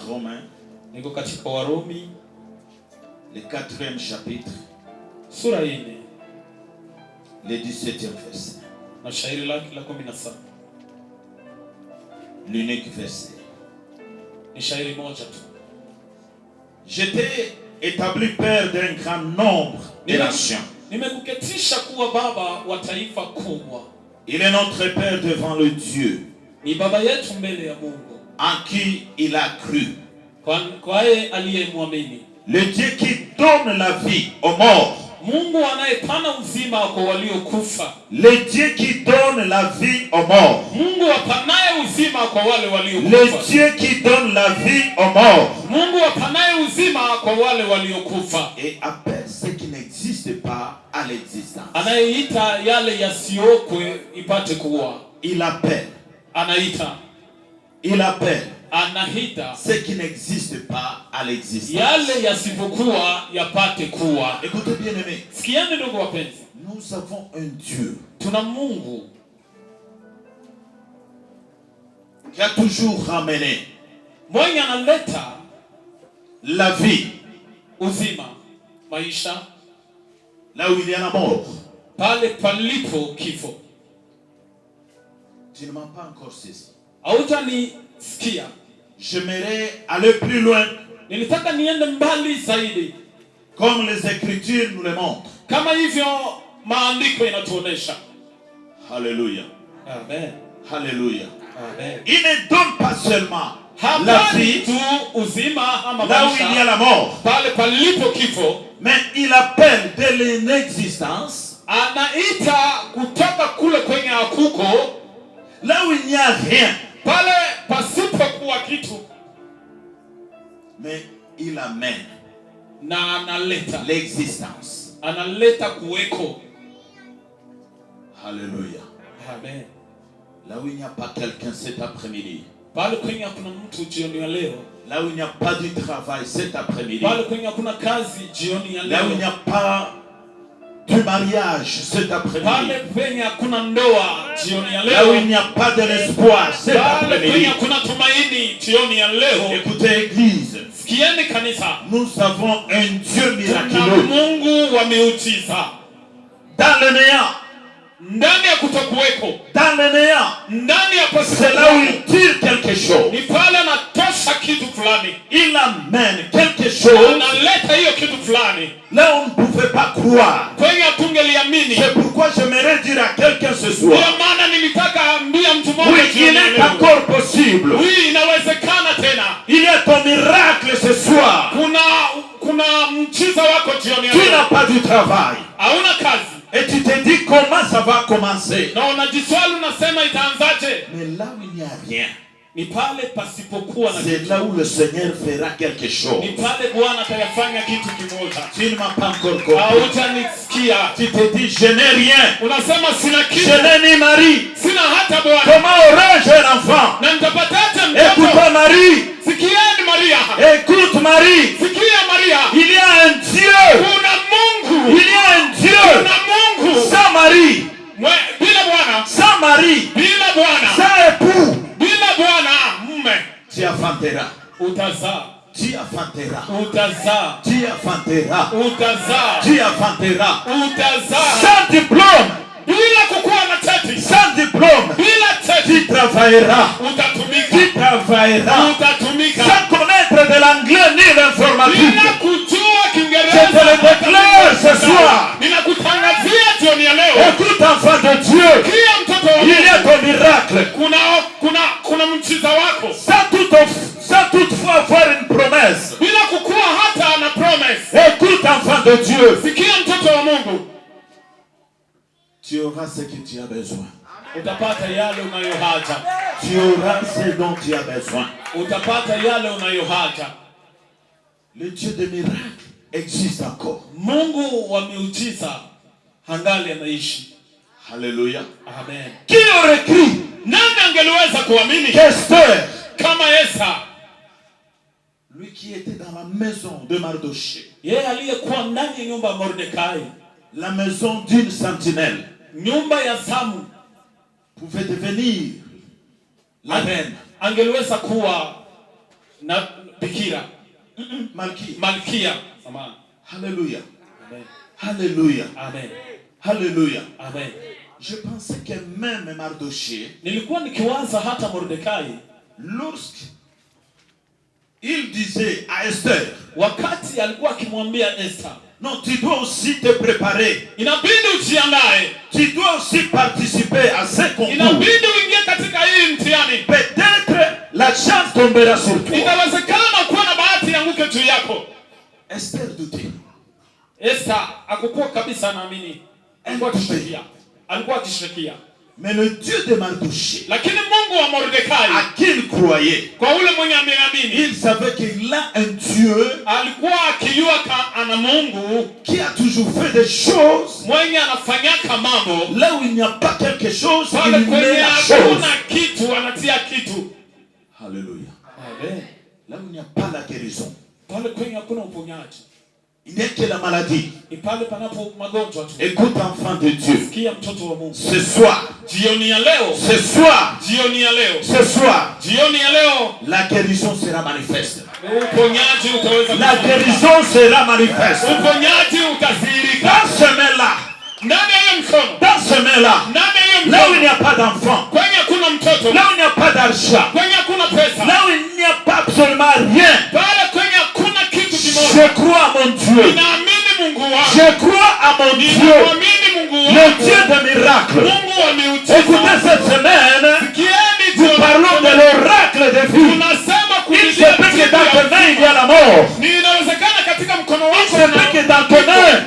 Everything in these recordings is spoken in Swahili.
Romains, niko katika Warumi, le 4e chapitre, sura 4, le 17e verset. na shairi lake la 17. L'unique verset. Ni shairi moja tu. J'étais établi père d'un grand nombre de nations. Nimekuketisha kuwa baba wa taifa kubwa. Il est notre Père devant le Dieu Ni baba yetu mbele ya Mungu, en qui il a cru. kwa yeye aliyemwamini. Le Dieu qui donne la vie aux morts. Mungu anayepana uzima kwa waliokufa. Le Dieu qui donne la vie aux morts. Mungu apanaye uzima kwa wale waliokufa. Le Dieu qui donne la vie aux morts. Mungu apanaye uzima kwa wale waliokufa. Et appelle ce qui n'existe pas à l'existence. Anayeita yale yasiokwe ipate kuwa. Il appelle. Anaita. Il appelle Anahita ce qui n'existe pas à l'existence. yale yasipokuwa yapate kuwa. Écoutez bien aimé. Sikieni ndugu wapenzi. Nous avons un Dieu Tuna Mungu qui a toujours ramené mwenye analeta la vie uzima, maisha, là où il y a la mort. pale palipo kifo. Tu ne m'as pas encore saisi. Hautanisikia. J'aimerais aller plus loin, Nilitaka niende mbali zaidi, comme les Écritures nous le montrent. kama hivyo maandiko inatuonesha. Alléluia. Amen. Alléluia. Amen. Il ne donne pas seulement la Hapana vie tu uzima ama là où il y a maisha la mort, pale palipo kifo, mais il appelle de l'inexistence anaita kutoka kule kwenye hakuko, là où il n'y a rien, pale pasipokuwa kitu, mais il amène na analeta kuweko. Alléluia. Amen. Là où il n'y a pas quelqu'un cet après-midi, Pale kwenye hakuna mtu jioni ya leo, là où il n'y a pas du travail cet après-midi, pale kwenye hakuna kazi jioni ya là où il n'y leo, a pas du mariage cet après-midi, pale penye hakuna ndoa jioni ya là où il leo, n'y a pas de l'espoir cet pale penye après-midi. hakuna tumaini jioni ya leo, Écoutez Église, sikieni kanisa, nous avons un Dieu tuna miraculeux. Mungu wa miujiza. Dans le néant, Ndani ya kutokuweko, dans le néant, ndani ya c'est là où pasipokuweko, il tire quelque chose. ni pale anatosha kitu fulani, Il amène quelque chose analeta hiyo kitu fulani là où on ne pouvait pas croire. kwenye hatungeliamini. C'est pourquoi j'aimerais dire à quelqu'un ce soir, Ndio maana nilitaka ambia mtu oui, mmoja il jioni ya est leo. encore possible. Oui, inawezekana tena. Il y a ton miracle ce soir. Kuna mchiza wako jioni ya Tu n'as leo. pas du travail. Hauna kazi. Et tu te dis comment ça va commencer. Na unajiswali unasema itaanzaje? Mais là où il n'y a rien, Ni pale pasipokuwa na c'est kitu. là où le Seigneur fera quelque chose. Ni pale Bwana atayafanya kitu kimoja. Tu ne m'as pas encore compris. Hautanisikia. Tu te dis je n'ai rien. Unasema sina kitu. Je n'ai ni mari. Sina hata bwana. Comment aurais-je un enfant? Na nitapataje Écoute mtoto? Marie. Sikieni Maria. Écoute Marie. Sikia Maria. Il y a un Dieu. Kuna Mungu. Il y a un Dieu. Kuna Mungu. Sans mari. Bila bwana. Sans mari. Bila bwana. Sans époux. Bila bwana mume. Tu enfanteras. Utazaa. Tu enfanteras. Utazaa. Tu enfanteras. Utazaa. Tu enfanteras. Utazaa. Sans diplôme. Bila kukuwa na cheti. Sans diplôme. Bila cheti. Tu travailleras. Utatumika. Tu travailleras. Utatumika. Sans connaître de l'anglais ni l'informatique. Bila kujua Kiingereza. Je te le déclare ce soir. Ninakutangazia jioni ya leo. Écoute enfant de Dieu. Kia mtoto wa Il y a ton miracle. Kuna mchiza wako. Sans toutefois avoir une promesse. Bila kukuwa hata na promise. Écoute enfant de Dieu. Sikia mtoto wa Mungu. Tu auras ce que tu as besoin. Utapata yale unayohaja. Tu auras ce dont tu as besoin. Utapata yale unayohaja. Le Dieu de miracles existe encore. Mungu wa miujiza hangali anaishi. Alléluia. Amen. Qui aurait cru? Nani angeliweza kuamini Esther, kama Esa, lui qui était dans la maison de Mardoché, yeye aliyekuwa ndani ya nyumba ya Mordekai, la maison d'une sentinelle, nyumba ya Samu, pouvait devenir la reine. Angeliweza kuwa na bikira. Malkia. Samahani. Alléluia. Amen. Alléluia. Amen. Alléluia. Amen. Je pensais que même Mardochée, Nilikuwa nikiwaza hata Mordekai, lorsque il disait à Esther, wakati alikuwa akimwambia Esther, non, tu dois aussi te préparer. inabidi ujiandae. Tu dois aussi participer à ce concours. Inabidi uingie katika hii mtihani. Peut-être la chance tombera sur toi. Inawezekana kuwa na bahati yanguke juu yako. Esther doutait. Esther hakukuwa kabisa naamini. Alikuwa akishirikia. Mais le Dieu de Mardochée, lakini Mungu wa Mordekai, à qui il croyait, kwa ule mwenye ameamini, il savait qu'il a un Dieu, alikuwa akijua ana Mungu qui a toujours fait des choses, mwenye anafanyaka mambo là où il n'y a pas quelque chose, il pale met kwenye la hakuna chose. kitu anatia kitu. Alléluia. Amen. Là où il n'y a pas la guérison, Pale kwenye hakuna uponyaji, il n'y a que la maladie. ni pale panapo magonjwa tu. Écoute, enfant de Dieu, Sikia mtoto wa Mungu, ce soir, jioni ya leo, ce soir, jioni ya leo, ce soir, jioni ya leo, la guérison sera manifeste. uponyaji utaweza La guérison sera manifeste. uponyaji utadhihirika Dans ce main-là, ndani ya hiyo mkono, dans ce main-là, ndani ya hiyo là où il mkono, n'y a pas d'enfant, kwenye hakuna mtoto, là où il n'y a pas d'argent, kwenye hakuna pesa, là où il n'y a pas absolument rien, pale kwenye hakuna kitu kimoja, je crois à mon Dieu. ninaamini Mungu wangu, Je crois à mon Dieu, ninaamini Mungu le wangu, Dieu de miracles. Mungu wa miujiza. Écoutez, cette semaine, Sikieni nous jioni, parlons de l'oracle de vie. tunasema Il se kupitia peut que jibu dans ya tes mains, il y uzima. a la mort. Ni inawezekana katika mkono Il wako, se peut que dans tes mains,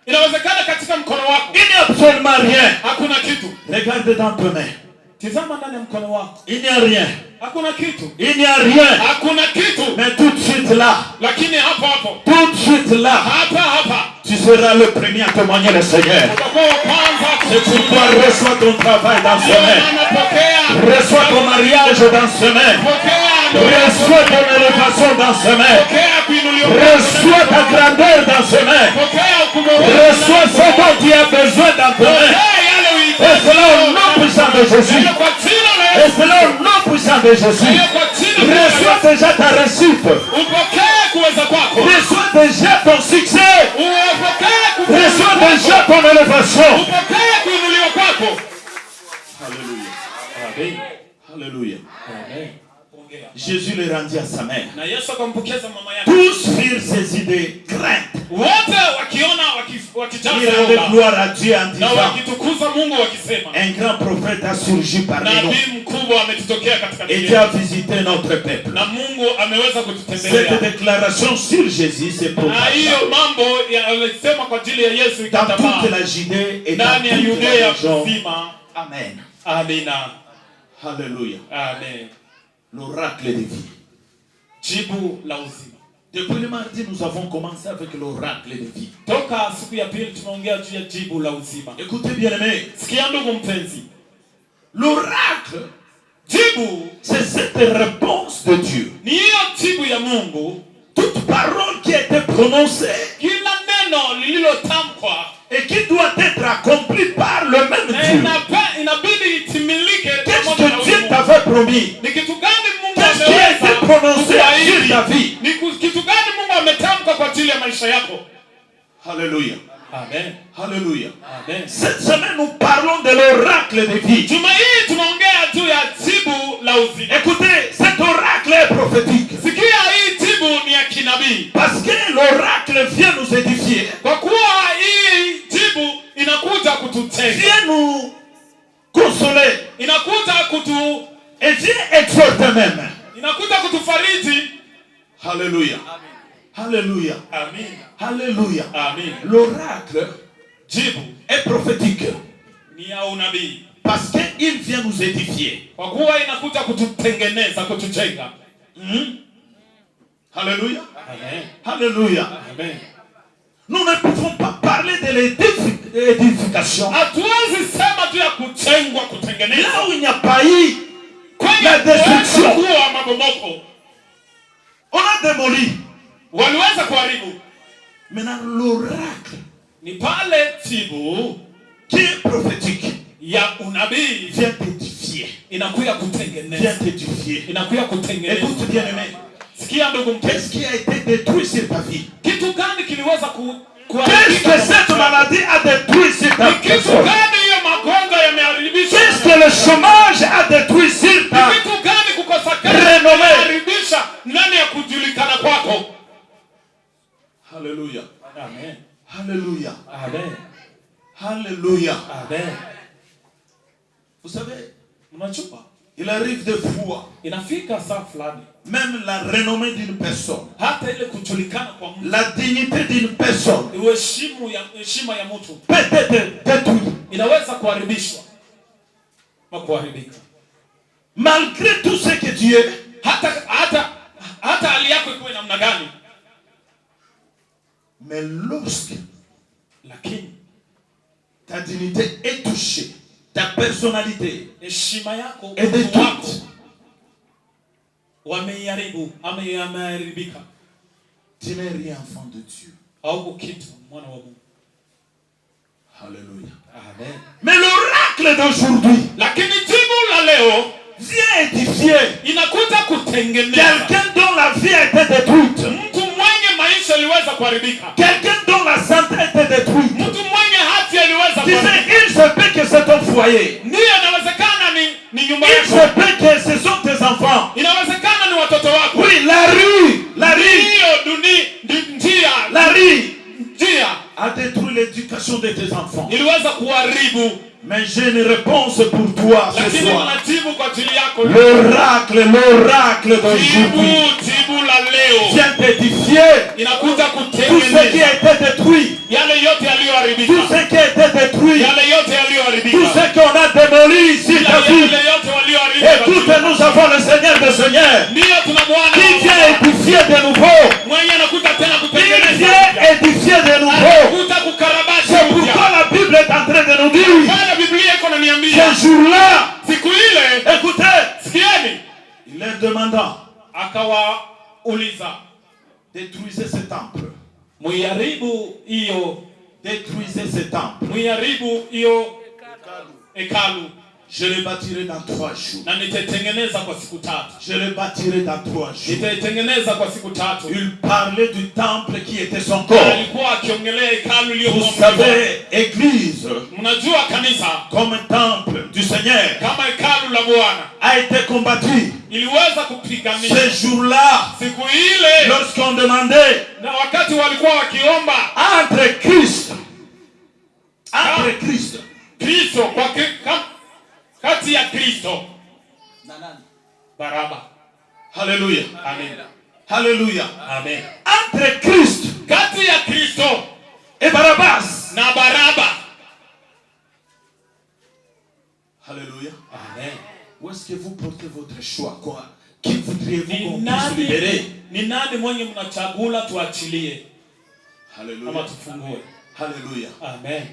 inawezekana katika mkono wako il n'y a absolument rien. hakuna kitu. Regarde dans tes mains. Tazama ndani ya mkono wako, Il n'y a rien. hakuna kitu, Il n'y a rien. hakuna kitu. Mais tout de suite là, Lakini hapo hapo, tout de suite là, hapa tu seras le premier à témoigner le Seigneur. utakuwa wa kwanza C'est pourquoi reçois ton travail dans ce main. Pokea, Reçois ton mariage dans ce main. Reçois ton élévation dans ce main. Reçois ta grandeur dans ce main. Reçois ce dont tu as besoin dans tes mains. Et c'est là au nom puissant de Jésus. Et c'est là au nom puissant de Jésus. Reçois déjà ta réussite. Reçois déjà ton succès. Reçois déjà ton élévation. Alléluia. Alléluia. Jésus les rendit à sa mère. Tous firent saisis de crainte. Ils rendaient gloire à Dieu en disant, un grand prophète a surgi parmi nous et Dieu a visité notre peuple. Cette déclaration sur Jésus s'est propagée dans toute la Judée et dans toute la région. Amen. Amina. Alléluia. Amen. L'oracle de vie. Jibu la uzima. Depuis le mardi, nous avons commencé avec l'oracle de vie. Toka siku ya pili tunaongea juu ya jibu la uzima. Écoutez bien aimé. Sikia ndugu mpenzi. L'oracle, jibu, c'est cette réponse de Dieu. Ni hiyo jibu ya Mungu. Toute parole qui a été prononcée, kila neno lililotamkwa, et qui doit être accomplie par le même Dieu. Inabidi itimilike. Qu'est-ce que Dieu t'avait promis? Ni kitu gani Mungu Qu'est-ce qui a été prononcé sur ta vie? Ni kitu gani Mungu ametamka kwa ajili ya maisha yako? Alléluia. Amen. Alléluia. Amen. Cette semaine, nous parlons de l'oracle de vie. Juma hii tunaongea juu ya jibu la uzima. Écoutez, cet oracle est prophétique. Sikia, hii jibu ni ya kinabii. Parce que l'oracle vient nous édifier. Kwa kuwa hii jibu inakuja kututenga. Vient nous consoler. Inakuja et vient exhorter même. Inakuja kutufariji. Alléluia. Alléluia. Amen. Alléluia. Amen. L'oracle, jibu, est prophétique. Ni ya unabii. Parce qu'il vient nous édifier. Kwa kuwa inakuja kututengeneza, kutujenga. Alléluia. Amen. Alléluia. Amen. Nous ne pouvons pas parler de l'édification. Hatuwezi sema tu ya kujengwa, kutengeneza. Là où il n'y a pas eu la destruction. On a démoli. Waliweza kuharibu. Maintenant l'oracle, ni pale jibu qui est prophétique, ya unabii, vient t'édifier. inakuja kutengeneza. Vient t'édifier. Inakuja kutengeneza. Écoute bien aimé. Sikia ndugu mpendwa. Qu'est-ce qui a été détruit sur ta vie? Kitu gani kiliweza Qu'est-ce que cette maladie a détruit sur ta vie? Kitu gani hiyo magonjwa yameharibisha? Qu'est-ce que le chômage a détruit sur ta kitu gani kukosa kazi renommée? Yameharibisha ndani ya kujulikana kwako. Alléluia. Amen. Alléluia. Amen. Alléluia. Amen. Vous savez, mnachupa il arrive des fois, inafika saa fulani, même la renommée d'une personne, hata ile kujulikana kwa mtu, la dignité d'une personne, heshima ya mtu peut être détruite, inaweza kuharibishwa na kuharibika, malgré tout ce que tu es, hata hali yako ikuwe namna gani. Mais lorsque lakini ta dignité est touchée, ta personnalité heshima yako est détruite, wameiharibu ama yameharibika, tu n'es rien enfant de Dieu. au kitu mwana wa Mungu. Alléluia. Amen. Mais l'oracle d'aujourd'hui, lakini jibu la leo vient édifier inakuta kutengeneza quelqu'un dont la vie a été détruite, mtu mwenye maisha iliweza kuharibika, quelqu'un dont la santé a été détruite. mtu mwenye afya iliweza Tu kuharibika. sais, il se peut que c'est ton foyer, Ndio, inawezekana ni nyumba il se yako, peut que ce sont tes enfants. inawezekana ni watoto wako. Oui, la rue Hiyo njia a détruit l'éducation de tes enfants. iliweza kuharibu, Mais j'ai une réponse pour toi ce lakini soir. unajibu kwa ajili yako. L'oracle d'aujourd'hui Jibu la leo vient édifier inakuja tout ce qui kutengeneza a été détruit, yale yote yaliyoharibika, tout ce qui a été détruit, yale yote tout yaliyoharibika, ce qu'on a démoli ici ta vie. yale yote walioharibika. Écoute, nous avons le Seigneur des Seigneurs Ndio tuna Bwana qui vient édifier de nouveau. mwenye anakuja tena Il kutengeneza, vient édifier de nouveau. anakuja kukarabati C'est upya. pourquoi la Bible est en train de nous dire, Bwana Biblia iko inaniambia ce jour-là, siku ile, écoutez, sikieni, il est demandant, akawauliza détruisez ce temple. muiharibu hiyo, Détruisez ce temple. muiharibu hiyo hekalu, Je le bâtirai dans 3 jours. na nitaitengeneza kwa siku 3. Je le bâtirai dans 3 jours. Nitaitengeneza kwa siku 3. Il parlait du temple qui était son corps. Alikuwa akiongelea hekalu Vous iliyokuwa. savez, église, Mnajua kanisa comme temple du Seigneur, kama hekalu la Bwana a été combattu. iliweza kupiganisha Ce jour-là, siku ile, lorsqu'on demandait na wakati walikuwa wakiomba entre Christ, Kristo kati ya Kristo Baraba. Alléluia. Amen. Alléluia. Amen. Entre Christ Kati ya Kristo et Barabbas. na Baraba. Alléluia. Amen. Où est-ce que vous portez votre choix? Quoi? Qui voudriez-vous qu'on Ni puisse libérer? nani mwenye mnachagula tuachilie Alléluia. ama tufungue? Alléluia. Amen.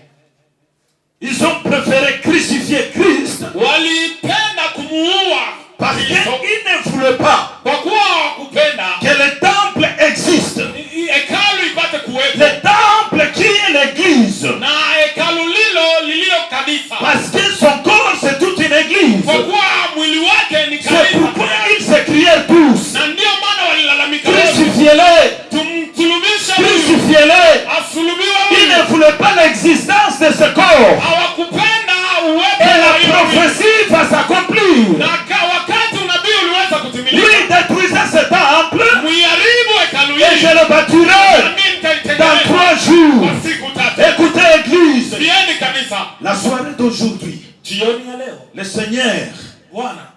Ils ont préféré crucifier Christ Walipenda kumuua parce qu'ils Kristo ne voulaient pas kwa kuwa hawakupenda que le temple existe. hekalu ipate kuwepo, Le temple qui est l'église. na hekalu lililo kanisa, Parce que son corps c'est toute une église. kwa kuwa mwili wake ni C'est kanisa. pourquoi ils se crièrent tous. Na ndio maana walilalamika wote, Crucifiez-le. tumsulubishe huyu, Crucifiez-le. asulubiwe Ils ne huyu. voulaient pas l'existence de ce corps. Hawakupenda uwepo Et wa la huyu. prophétie va s'accomplir. Na wakati unabii uliweza kutimilika, Lui détruisait ce temple muiharibu hekalu et je hili, le bâtirai nami dans nitaitengeneza 3 jours. kwa siku 3. Écoutez église, Sieni kanisa, la soirée d'aujourd'hui, jioni ya leo le Seigneur Bwana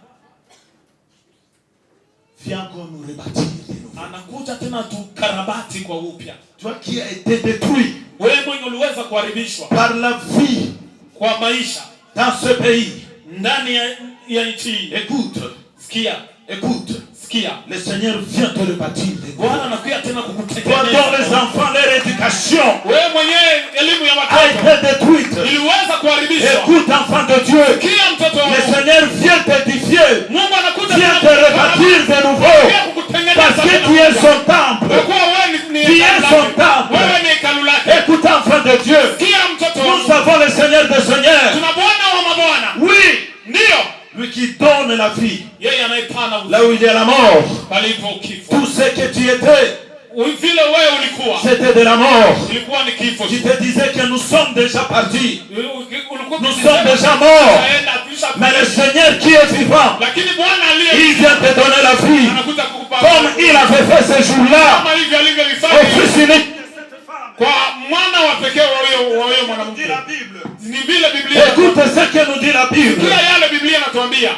vient encore nous rebâtir de nouveau. anakuja tena tukarabati kwa upya. Toi qui as été détruit Wewe mwenye uliweza kuharibishwa par la vie kwa maisha dans ce pays, ndani ya nchi hii, écoute, écoute, sikia, le Seigneur vient te rebâtir de nouveau. Bwana anakuja tena Toi dont les kukutengeneza. enfants, leur éducation Wewe mwenyewe elimu ya a watoto été détruite. iliweza kuharibishwa. Écoute, enfant de Dieu, Sikia mtoto wa le Mungu, Seigneur vient t'édifier, Mungu anakuja vient tena te rebâtir de nouveau, pia kukutengeneza parce que tena. tu es son temple. Kwa kuwa wewe ni Tu es hekalu son lake. temple. Wewe ni hekalu lake. Écoute, enfant de Dieu, Sikia mtoto wa nous Mungu, avons le Seigneur des Seigneurs. tuna Bwana wa mabwana, Oui, ndio lui qui donne la vie yeye anayepana là où il y a la mort. palipo kifo. Tout ce que tu étais, Vile wewe ulikuwa, c'était de la mort. ilikuwa ni kifo. Tu te disais que nous sommes déjà partis. Nous sommes déjà morts. Mais le Seigneur qui est vivant, lakini Bwana aliye, il vient te donner la vie. anakuja kukupa, Comme il avait fait ce jour-là kama hivyo au alivyofanya fils unique. kwa mwana wa pekee wa huyo mwanamke. Ni vile Biblia, Écoute ce que nous dit la Bible. kila yale Biblia inatuambia.